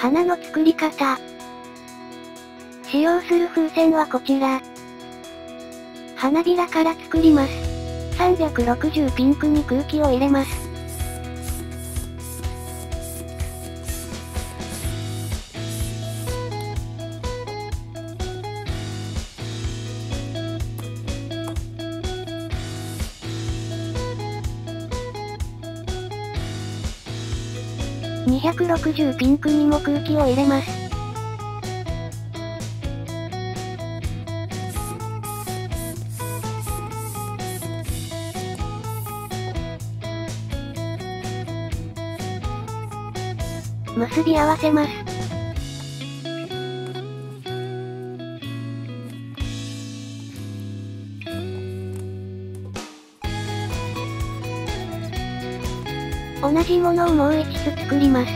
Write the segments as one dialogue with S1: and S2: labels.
S1: 花の作り方。使用する風船はこちら。花びらから作ります。360ピンクに空気を入れます。260ピンクにも空気を入れます。結び合わせます。同じものをもう5つ作ります。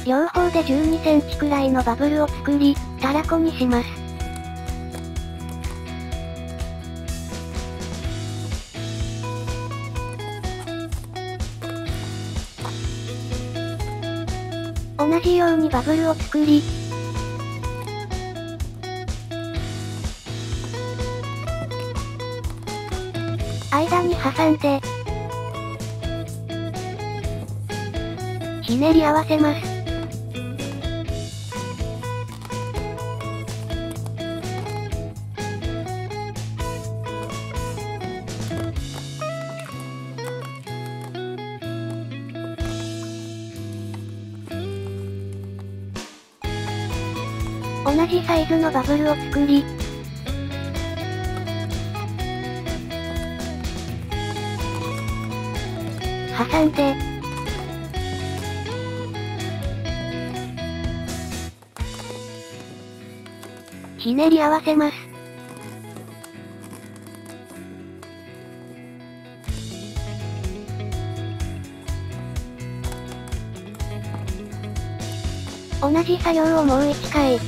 S1: 両方で12センチくらいのバブルを作り、たらこにします。同じようにバブルを作り、間に挟んで、ひねり合わせます。同じサイズのバブルを作り、挟んで、ひねり合わせます。同じ作業をもう1回。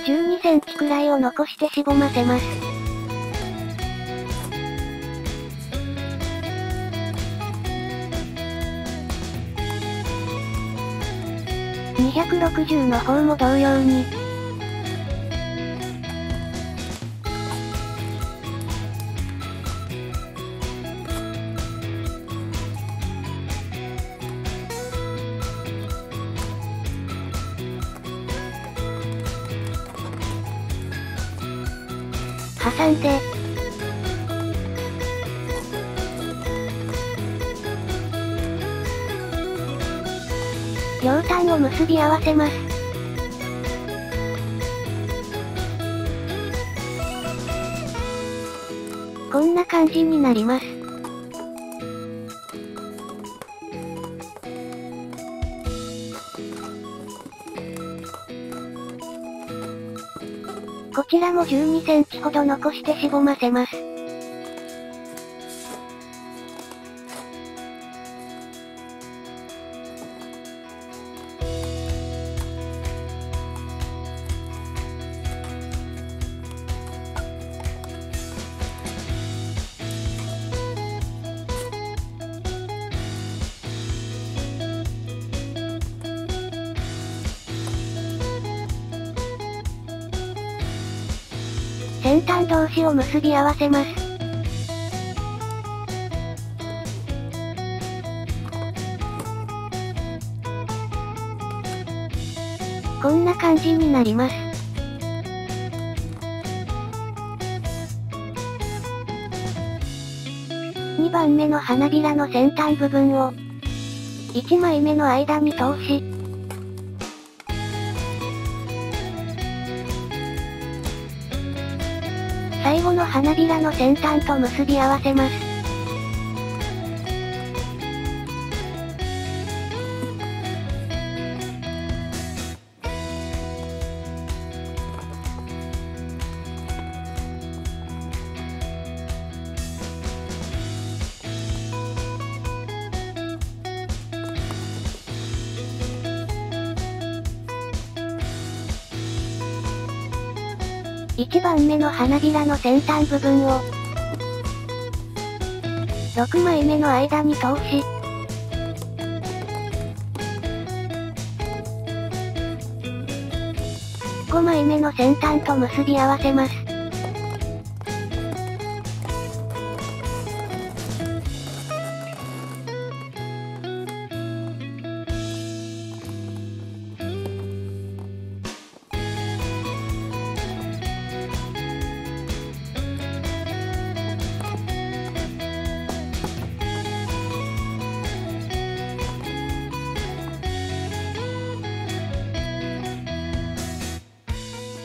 S1: 12センチくらいを残してしぼませます。260の方も同様に。挟んで、両端を結び合わせます。こんな感じになります。こちらも12センチほど残してしぼませます。先端同士を結び合わせます。こんな感じになります。2番目の花びらの先端部分を、1枚目の間に通し、最後の花びらの先端と結び合わせます。1番目の花びらの先端部分を、6枚目の間に通し、5枚目の先端と結び合わせます。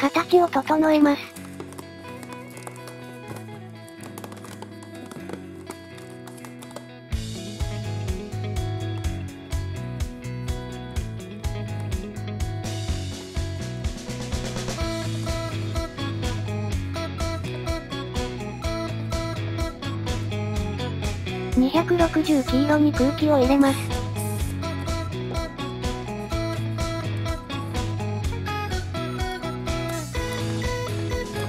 S1: 形を整えます。260黄色に空気を入れます。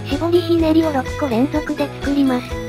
S1: 絞りひねりを6個連続で作ります。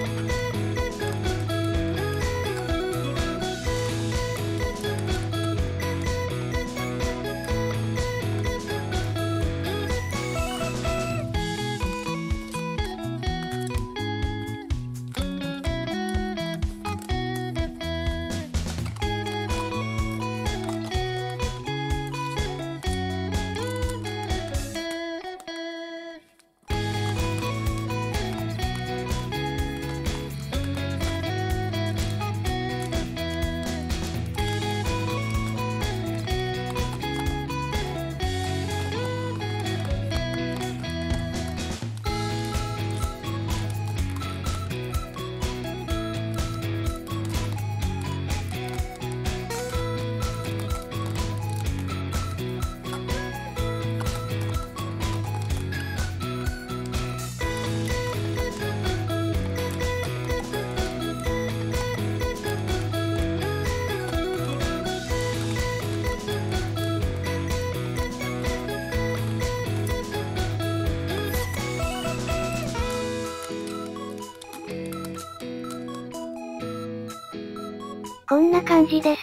S1: こんな感じです。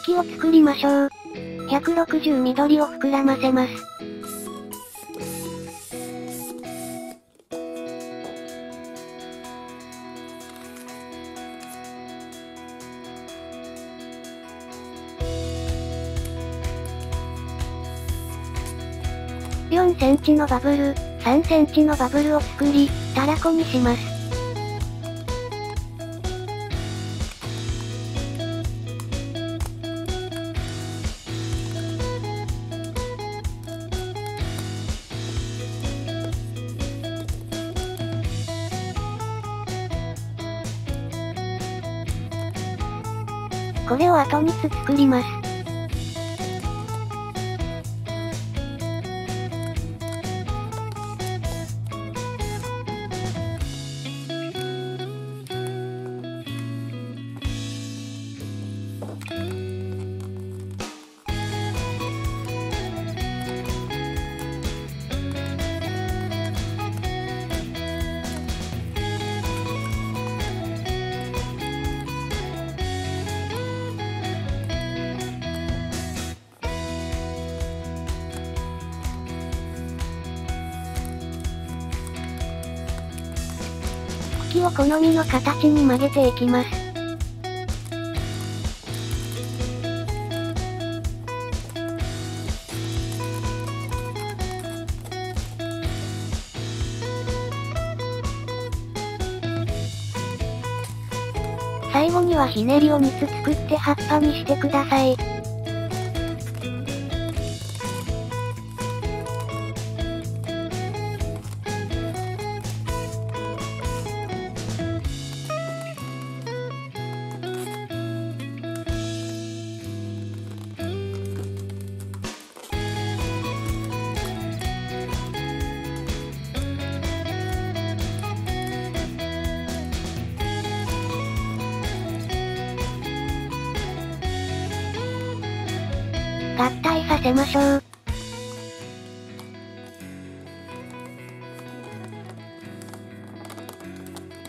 S1: 茎を作りましょう。160緑を膨らませます。4センチのバブル、3センチのバブルを作り、たらこにします。これをあと3つ作ります。茎を好みの形に曲げていきます。最後にはひねりを3つ作って葉っぱにしてください。合体させましょう。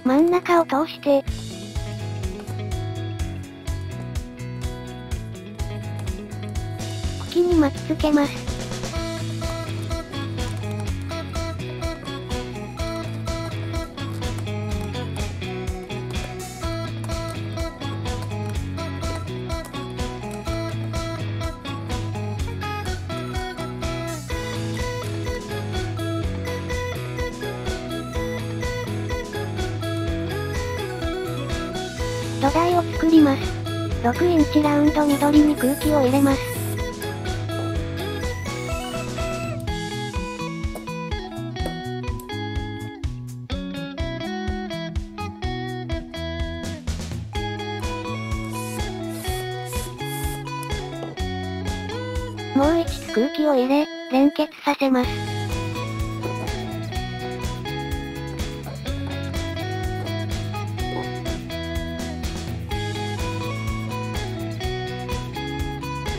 S1: 真ん中を通して、茎に巻きつけます。土台を作ります。6インチラウンド緑に空気を入れます。もう一つ空気を入れ、連結させます。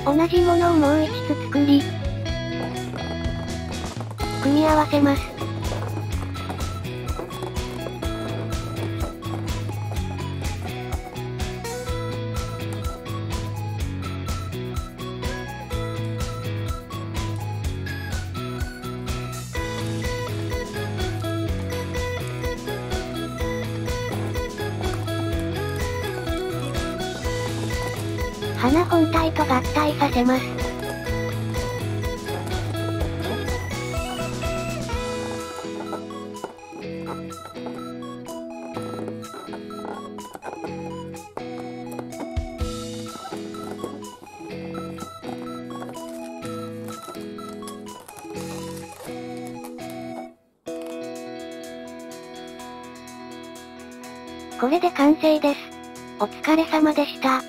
S1: 同じものをもう一つ作り、組み合わせます。花本体と合体させます。これで完成です。お疲れ様でした。